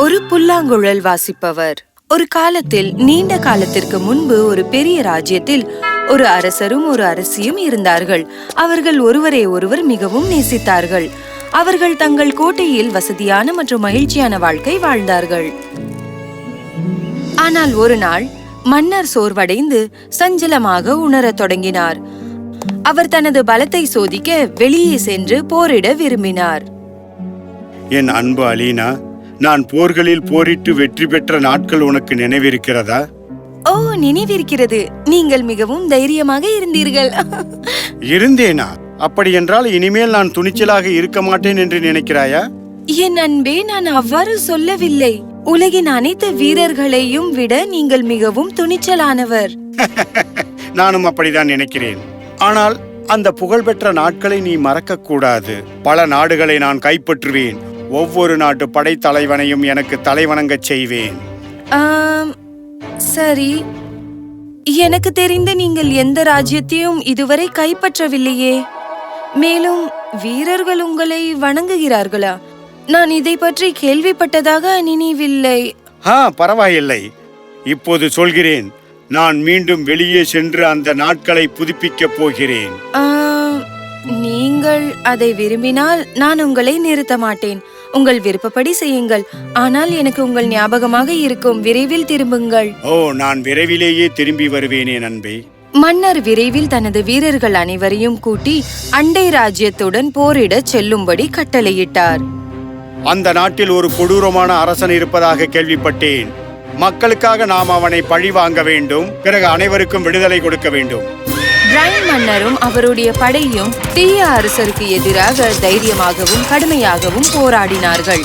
ஒரு புல்லாங்குழல் வாசிப்பவர். ஒரு காலத்தில், நீண்ட காலத்திற்கு முன்பு, ஒரு பெரிய ராஜ்யத்தில் ஒரு அரசரும் ஒரு அரசியும் இருந்தார்கள். அவர்கள் ஒருவரை ஒருவர் மிகவும் நேசித்தார்கள். அவர்கள் தங்கள் கோட்டையில் வசதியான மற்றும் மகிழ்ச்சியான வாழ்க்கை வாழ்ந்தார்கள். ஆனால் ஒரு நாள் மன்னர் சோர்வடைந்து சஞ்சலமாக உணரத் தொடங்கினார். அவர் தனது பலத்தை சோதிக்க வெளியே சென்று போரிட விரும்பினார். என் அன்பு அலீனா, நான் போர்களில் போரிட்டு வெற்றி பெற்ற நாட்கள் உனக்கு நினைவிருக்கிறதா? ஓ, நினைவிருக்கிறது. நீங்கள் மிகவும் தைரியமாக இருந்தீர்கள். இருந்தேனா? அப்படியென்றால் இனிமேல் நான் துணிச்சலாக இருக்க மாட்டேன் என்று நினைக்கிறாயா? என் அன்பே, நான் அவ்வாறு சொல்லவில்லை. உலகின் அனைத்து வீரர்களையும் விட நீங்கள் மிகவும் துணிச்சலானவர். நானும் அப்படிதான் நினைக்கிறேன். ஆனால் அந்த புகழ்பெற்ற நாட்களை நீ மறக்க கூடாது. பல நாடுகளை நான் கைப்பற்றுவேன். ஒவ்வொரு நாட்டு படைத்தலைவனையும் எனக்கு தலைவணங்கச் செய்வேன். சரி, எனக்கு தெரிந்த நீங்கள் எந்த ராஜ்யத்தையும் இதுவரை கைப்பற்றவில்லையே. மேலும் வீரர்கள் உங்களை வணங்குகிறார்களா? நான் இதை பற்றி கேள்விப்பட்டதாக நினைவில்லை. பரவாயில்லை, இப்போது சொல்கிறேன். நான் மீண்டும் வெளியே சென்று அந்த நாட்களை புதுப்பிக்கப் போகிறேன். நீங்கள் அதை விரும்பினால் நான் உங்களை நிறுத்த மாட்டேன். உங்கள் விருப்பப்படி செய்யுங்கள். ஆனால் எனக்கு உங்கள் ஞாபகமாக இருக்கும். விரைவில் திரும்புங்கள். நான் விரைவிலேயே திரும்பி வருவேனே நண்பே. மன்னர் விரைவில் தனது வீரர்கள் அனைவரையும் கூட்டி அண்டை ராஜ்யத்துடன் போரிட செல்லும்படி கட்டளையிட்டார். அந்த நாட்டில் ஒரு கொடூரமான அரசன் இருப்பதாக கேள்விப்பட்டேன். மக்களுக்காக நாம் அவனை பழி வாங்க வேண்டும். பிறகு அனைவருக்கும் விடுதலை கொடுக்க வேண்டும். பிரைன் மன்னரும் அவருடைய படையும் தீய அரசருக்கு எதிராக தைரியமாகவும் கடுமையாகவும் போராடினார்கள்.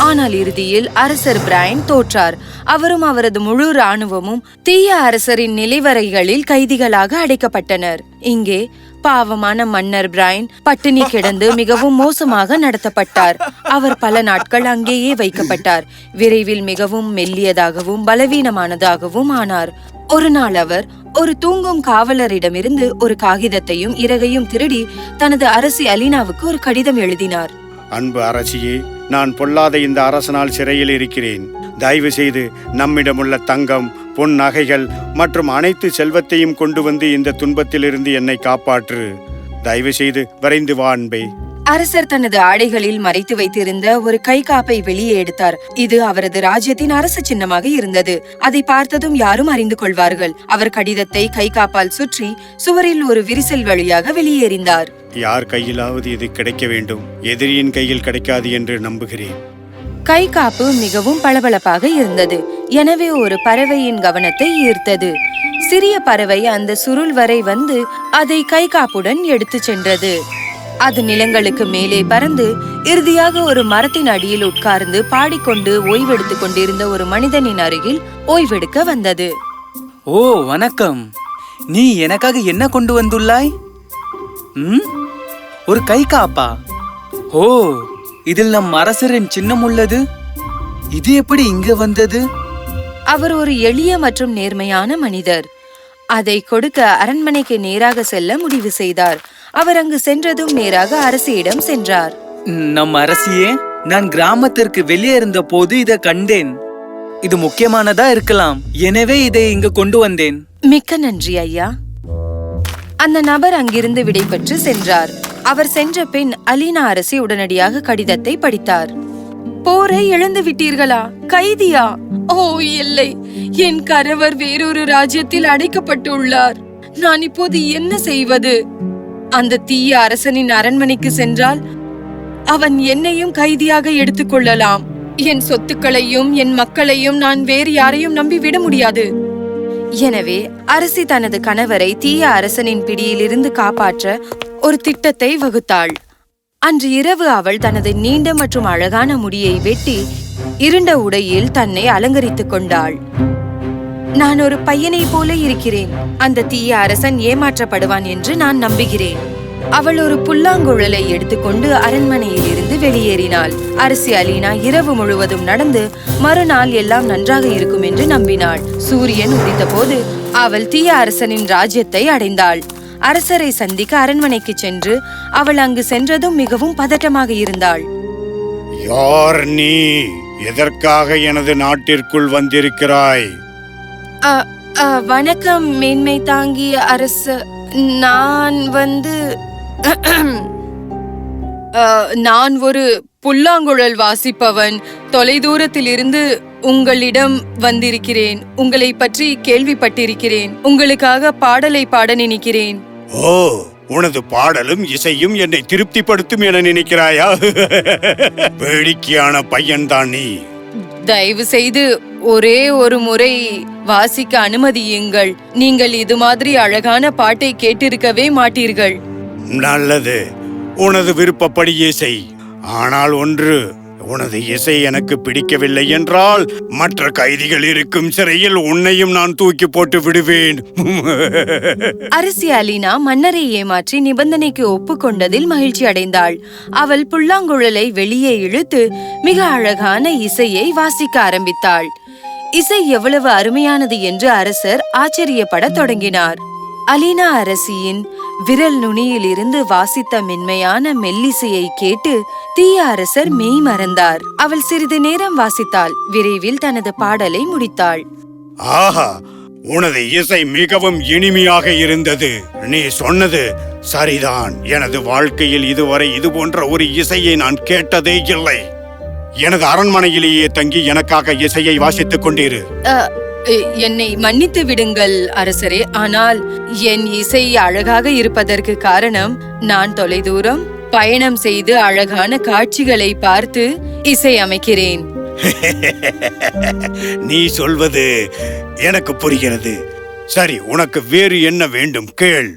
ஆனால் இறுதியில் அரசர் பிரைன் தோற்றார். அவரும் அவரது முழு இராணுவமும் தீய அரசரின் நிலைவரைகளில் கைதிகளாக அடைக்கப்பட்டனர். இங்கே பாவமான மன்னர் பிரைன் பட்டினி கிடந்து மிகவும் மோசமாக நடத்தப்பட்டார். அவர் பல நாட்கள் அங்கேயே வைக்கப்பட்டார். விரைவில் மிகவும் மெல்லியதாகவும் பலவீனமானதாகவும் ஆனார். ஒரு நாள் அவர் ஒரு தூங்கும் காவலரிடமிருந்து ஒரு காகிதத்தையும் இறகையும் திருடி தனது அரசி அலீனாவுக்கு ஒரு கடிதம் எழுதினார். அன்பு அரசியே, நான் பொல்லாத இந்த அரசனால் சிறையில் இருக்கிறேன். தயவு செய்து நம்மிடமுள்ள தங்கம், பொன் நகைகள் மற்றும் அனைத்து செல்வத்தையும் கொண்டு வந்து இந்த துன்பத்திலிருந்து என்னை காப்பாற்று. தயவு செய்து விரைந்து வா அன்பே. அரசர் தனது ஆடைகளில் மறைத்து வைத்திருந்த ஒரு கை காப்பை வெளியே எடுத்தார். இது அவரது ராஜ்யத்தின் அரசு சின்னமாக இருந்தது. அதை பார்த்ததும் யாரும் அறிந்து கொள்வார்கள். அவர் கடிதத்தை கை காப்பால் சுற்றி சுவரில் ஒரு விரிசல் வழியாக வெளியேறினார். யார் கையிலாவது இது கிடைக்க வேண்டும். எதிரியின் கையில் கிடைக்காது என்று நம்புகிறேன். கை காப்பு மிகவும் பளபளப்பாக இருந்தது. எனவே ஒரு பறவையின் கவனத்தை ஈர்த்தது. சிறிய பறவை அந்த சுருள் வரை வந்து அதை கை காப்புடன் எடுத்து சென்றது. அது நிலங்களுக்கு மேலே பறந்து இறுதியாக ஒரு மரத்தின் அடியில் உட்கார்ந்து பாடிக்கொண்டு ஓய்வெடுத்துக் கொண்டிருந்த ஒரு மனிதனின் அருகில் ஓய்வெடுக்க வந்தது. ஓ, வணக்கம். நீ எனக்காக என்ன கொண்டு வந்துள்ளாய்? ஒரு கை காப்பா? ஓ, இதில் நம் அரசரின் சின்னம் உள்ளது. இது எப்படி இங்க வந்தது? அவர் ஒரு எளிய மற்றும் நேர்மையான மனிதர். அதை கொடுக்க அரண்மனைக்கு நேராக செல்ல முடிவு செய்தார். அவர் அங்கு சென்றதும் நேராக அரசியிடம் சென்றார். நம் அரசியே, நான் கிராமத்திற்கு வெளியே இருந்த போது இதை கண்டேன். இது முக்கியமானதா இருக்கலாம். எனவே இதை இங்கு கொண்டு வந்தேன். மிக்க நன்றி ஐயா. அந்த நபர் அங்கிருந்து விடைபெற்று சென்றார். அவர் சென்ற பின் அலீனா அரசி உடனடியாக கடிதத்தை படித்தார். போரை இழந்து விட்டீர்களா? கைதியா? ஓ இல்லை, என் கணவர் வேறொரு ராஜ்யத்தில் அடைக்கப்பட்டுள்ளார். நான் இப்போது என்ன செய்வது? அந்த தீய அரசனின் அரண்மனைக்கு சென்றால் அவன் என்னையும் கைதியாக எடுத்துக் கொள்ளலாம். என் சொத்துக்களையும் என் மக்களையும் நான் வேறு யாரையும் நம்பி விட முடியாது. எனவே அரசி தனது கணவரை தீய அரசனின் பிடியிலிருந்து காப்பாற்ற ஒரு திட்டத்தை வகுத்தாள். அன்று இரவு அவள் தனது நீண்ட மற்றும் அழகான முடியை வெட்டி இருண்ட உடையில் தன்னை அலங்கரித்துக் கொண்டாள். நான் ஒரு பையனை போல இருக்கிறேன். அந்த தீய அரசன் ஏமாற்றப்படுவான் என்று நான் நம்புகிறேன். அவள் ஒரு புல்லாங்குழலை எடுத்துக்கொண்டு அரண்மனையில் இருந்து வெளியேறினாள். அரசி அலீனா இரவு முழுவதும் நடந்து மறுநாள் எல்லாம் நன்றாக இருக்கும் என்று நம்பினாள். சூரியன் உதித்த போது அவள் தீய அரசனின் ராஜ்யத்தை அடைந்தாள். அரசரை சந்திக்க அரண்மனைக்கு சென்று அவள் அங்கு சென்றதும் மிகவும் பதட்டமாக இருந்தாள். யார் நீ? எதற்காக எனது நாட்டிற்குள் வந்திருக்கிறாய்? வணக்கம் மேன்மை தாங்கிய அரசு. நான் ஒரு புல்லாங்குழல் வாசிப்பவன். தொலைதூரத்தில் இருந்து உங்களிடம் வந்திருக்கிறேன். உங்களை பற்றி கேள்விப்பட்டிருக்கிறேன். உங்களுக்காக பாடலை பாட நினைக்கிறேன். ஓ, உனது பாடலும் இசையும் என்னை திருப்திப்படுத்தும் என நினைக்கிறாயா? வேடிக்கையான பையன்தான் நீ. தயவு செய்து ஒரே ஒரு முறை வாசிக்க அனுமதியுங்கள். நீங்கள் இது மாதிரி அழகான பாட்டை கேட்டிருக்கவே மாட்டீர்கள். நல்லது, உனது விருப்பப்படியே செய். ஆனால் ஒன்று, உனது இசை எனக்கு பிடிக்கவில்லை என்றால் மற்ற கைதிகள் இருக்கும் சிறையில் உன்னையும் நான் தூக்கி போட்டு விடுவேன். அரசி அலினா மன்னரை ஏமாற்றி நிபந்தனைக்கு ஒப்புக்கொண்டதில் மகிழ்ச்சி அடைந்தாள். அவள் புல்லாங்குழலை வெளியே இழுத்து மிக அழகான இசையை வாசிக்க ஆரம்பித்தாள். இசை எவ்வளவு அருமையானது என்று அரசர் ஆச்சரியப்படத் தொடங்கினார். அலினா அரசியின் விரல் நுனியில் இருந்து வாசித்த மென்மையான மெல்லிசையை கேட்டு தீய அரசர் மெய் மறந்தார். அவள் சிறிது நேரம் வாசித்தாள். விரைவில் தனது பாடலை முடித்தாள். ஆஹா, உனது இசை மிகவும் இனிமையாக இருந்தது. நீ சொன்னது சரிதான். எனது வாழ்க்கையில் இதுவரை இது போன்ற ஒரு இசையை நான் கேட்டதே இல்லை. எனது அரண்மனையிலேயே தங்கி எனக்காக இசையை வாசித்துக் கொண்டிரு. என்னை மன்னித்து விடுங்கள் அரசரே. ஆனால் என் இசை அழகாக இருப்பதற்கு காரணம் நான் தொலைதூரம் பயணம் செய்து அழகான காட்சிகளை பார்த்து இசை அமைக்கிறேன். நீ சொல்வது எனக்கு புரிகிறது. சரி, உனக்கு வேறு என்ன வேண்டும்? கேள்.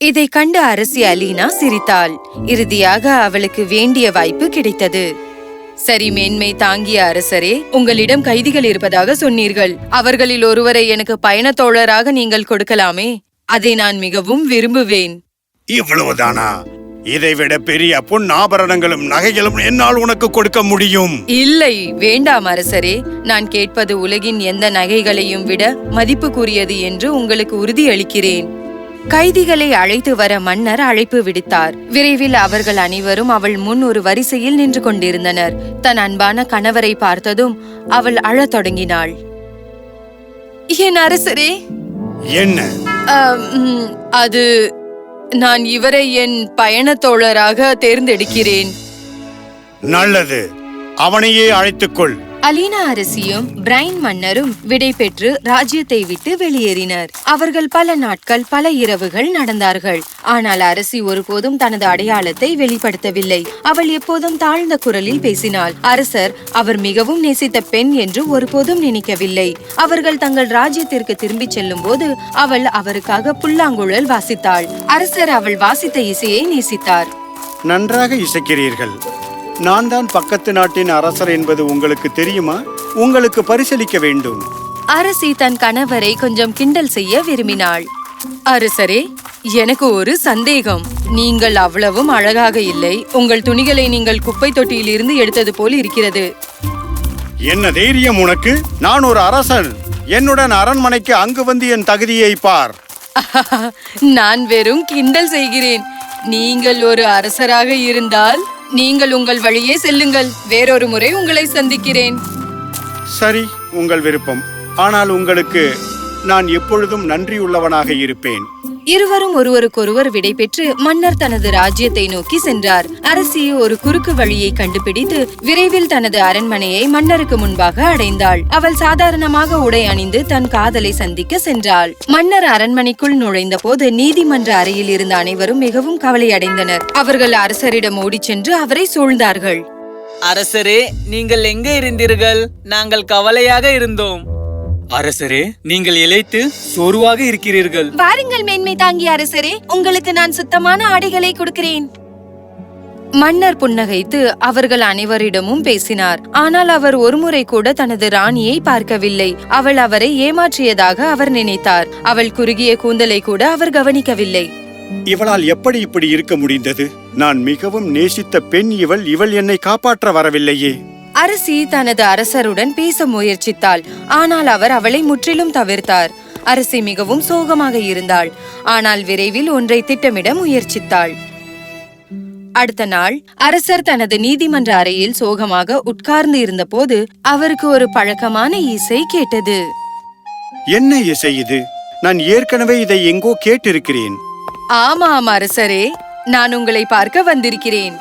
இதை கண்டு அரசி அலீனா சிரித்தாள். இறுதியாக அவளுக்கு வேண்டிய வாய்ப்பு கிடைத்தது. சரி மேன்மை தாங்கிய அரசரே, உங்களிடம் கைதிகள் இருப்பதாக சொன்னீர்கள். அவர்களில் ஒருவரை எனக்கு பயண தோழராக நீங்கள் கொடுக்கலாமே? அதை நான் மிகவும் விரும்புவேன். இவ்வளவுதானா? இதைவிட பெரிய பொன் ஆபரணங்களும் நகைகளும் என்னால் உனக்கு கொடுக்க முடியும். இல்லை, வேண்டாம் அரசரே. நான் கேட்பது உலகின் எந்த நகைகளையும் விட மதிப்புக்குரியது என்று உங்களுக்கு உறுதியளிக்கிறேன். கைதிகளை அழைத்து வர மன்னர் அழைப்பு விடுத்தார். விரைவில் அவர்கள் அனைவரும் அவள் முன் ஒரு வரிசையில் நின்று கொண்டிருந்தனர். தன் அன்பான கணவரை பார்த்ததும் அவள் அழத் தொடங்கினாள். என் அரசரே. என்ன? அது நான் இவரை என் பயண தோழராக தேர்ந்தெடுக்கிறேன். நல்லது, அவனையே அழைத்துக்கொள். அலீனா அரசியும் பிரைன் மன்னரும் விடை பெற்று ராஜ்யத்தை விட்டு வெளியேறினர். அவர்கள் பல நாட்கள் பல இரவுகள் நடந்தார்கள். ஆனால் அரசி ஒருபோதும் தனது அடையாளத்தை வெளிப்படுத்தவில்லை. அவள் எப்போதும் தாழ்ந்த குரலில் பேசினாள். அரசர் அவர் மிகவும் நேசித்த பெண் என்று ஒருபோதும் நினைக்கவில்லை. அவர்கள் தங்கள் ராஜ்யத்திற்கு திரும்பி செல்லும் போது அவள் அவருக்காக புல்லாங்குழல் வாசித்தாள். அரசர் அவள் வாசித்த இசையை நேசித்தார். நன்றாக இசைக்கிறீர்கள். நான் தான் பக்கத்து நாட்டின் அரசர் என்பது உங்களுக்கு தெரியுமா? உங்களுக்கு பரிசளிக்க வேண்டும். அரசி தன் கணவரை கொஞ்சம் கிண்டல் செய்ய விரும்பினாள். அரசரே, எனக்கு ஒரு சந்தேகம். நீங்கள் அவ்வளவும் அழகாக இல்லை. உங்கள் துணிகளை நீங்கள் குப்பை தொட்டியில் இருந்து எடுத்தது போல் இருக்கிறது. என்ன தைரியம் உனக்கு? நான் ஒரு அரசன். என்னுடன் அரண்மனைக்கு அங்கு வந்து என் தகுதியை பார். நான் வெறும் கிண்டல் செய்கிறேன். நீங்கள் ஒரு அரசராக இருந்தால் நீங்கள் உங்கள் வழியே செல்லுங்கள். வேறொரு முறை உங்களை சந்திக்கிறேன். சரி, உங்கள் விருப்பம். ஆனால் உங்களுக்கு நான் எப்பொழுதும் நன்றியுள்ளவனாக இருப்பேன். இருவரும் ஒருவருக்கொருவர் விடை பெற்று மன்னர் தனது ராஜ்யத்தை நோக்கி சென்றார். அரசி ஒரு குறுக்கு வழியை கண்டுபிடித்து விரைவில் தனது அரண்மனையை மன்னருக்கு முன்பாக அடைந்தாள். அவள் சாதாரணமாக உடை அணிந்து தன் காதலை சந்திக்க சென்றாள். மன்னர் அரண்மனைக்குள் நுழைந்த போது நீதிமன்ற அறையில் இருந்த அனைவரும் மிகவும் கவலையடைந்தனர். அவர்கள் அரசரிடம் ஓடி சென்று அவரை சூழ்ந்தார்கள். அரசரே, நீங்கள் எங்கே இருந்தீர்கள்? நாங்கள் கவலையாக இருந்தோம். அரசரே, நீங்கள் இளைத்து சோர்வாக இருக்கிறீர்கள். வாருங்கள் மேன்மை தாங்கிய அரசரே, உங்களுக்கு நான் சுத்தமான ஆடைகளை கொடுக்கிறேன். மன்னர் புன்னகைத்து அவர்கள் அனைவரிடமும் பேசினார். ஆனால் அவர் ஒருமுறை கூட தனது ராணியை பார்க்கவில்லை. அவள் அவரை ஏமாற்றியதாக அவர் நினைத்தார். அவள் குறுகிய கூந்தலை கூட அவர் கவனிக்கவில்லை. இவளால் எப்படி இப்படி இருக்க முடிந்தது? நான் மிகவும் நேசித்த பெண் இவள். இவள் என்னை காப்பாற்ற வரவில்லையே. அரசி தனது அரசருடன் பேச முயற்சித்தாள். ஆனால் அவர் அவளை முற்றிலும் தவிர்த்தார். அரசி மிகவும் சோகமாக இருந்தாள். ஆனால் விரைவில் ஒன்றை திட்டமிட முயற்சித்தாள். அடுத்த நாள் அரசர் தனது நீதிமன்ற அறையில் சோகமாக உட்கார்ந்து இருந்தபோது அவருக்கு ஒரு பழக்கமான இசை கேட்டது. என்ன இசை இது? நான் ஏற்கனவே இதை எங்கோ கேட்டிருக்கிறேன். ஆமாம் அரசரே, நான் உங்களை பார்க்க வந்திருக்கிறேன்.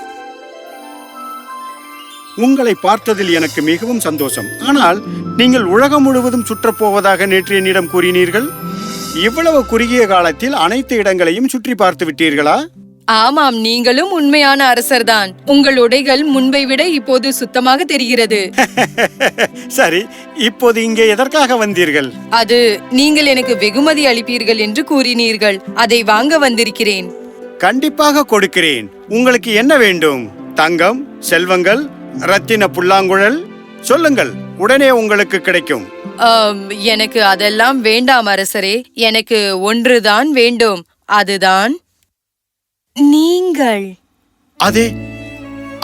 உங்களை பார்த்ததில் எனக்கு மிகவும் சந்தோஷம். ஆனால் நீங்கள் உலகம் முழுவதும் சுற்றப்போவதாக நேற்று என்னிடம் கூறினீர்கள். இவ்வளவு குறுகிய காலத்தில் அனைத்து இடங்களையும் சுற்றி பார்த்து விட்டீர்களா? ஆமாம், நீங்களும் உண்மையான அரசர்தான். உங்கள் உடைகள் முன்பை விட இப்போது சுத்தமாக தெரிகிறது. சரி, இப்போது இங்கே எதற்காக வந்தீர்கள்? அது நீங்கள் எனக்கு வெகுமதி அளிப்பீர்கள் என்று கூறினீர்கள். அதை வாங்க வந்திருக்கிறேன். கண்டிப்பாக கொடுக்கிறேன். உங்களுக்கு என்ன வேண்டும்? தங்கம், செல்வங்கள், ரத்தின புல்லாங்குழல்? சொல்லுங்கள், உடனே உங்களுக்கு கிடைக்கும். எனக்கு அதெல்லாம் வேண்டாம் அரசரே. எனக்கு ஒன்றுதான் வேண்டும். அதுதான் நீங்கள்.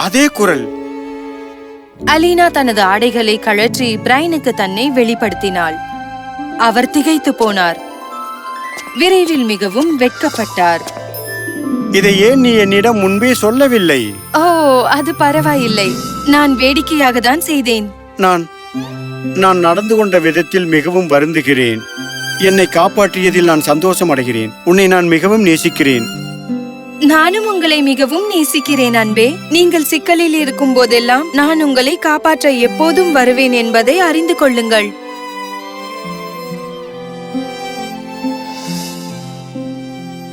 அதே குரல். அலீனா தனது ஆடைகளை கழற்றி பிரைனுக்கு தன்னை வெளிப்படுத்தினாள். அவர் திகைத்து போனார். விரைவில் மிகவும் வெட்கப்பட்டார். இதை ஏன் நீ என்னிடம் முன்பே சொல்லவில்லை? ஓ, அது பரவாயில்லை. நான் வேடிக்கையாக தான் செய்தேன். நான் நடந்து கொண்ட விதத்தில் மிகவும் வருந்துகிறேன். என்னை காப்பாற்றியதில் நான் சந்தோஷம் அடைகிறேன். உன்னை நான் மிகவும் நேசிக்கிறேன். நானும் உங்களை மிகவும் நேசிக்கிறேன் அன்பே. நீங்கள் சிக்கலில் இருக்கும் போதெல்லாம் நான் உங்களை காப்பாற்ற எப்போதும் வருவேன் என்பதை அறிந்து கொள்ளுங்கள்.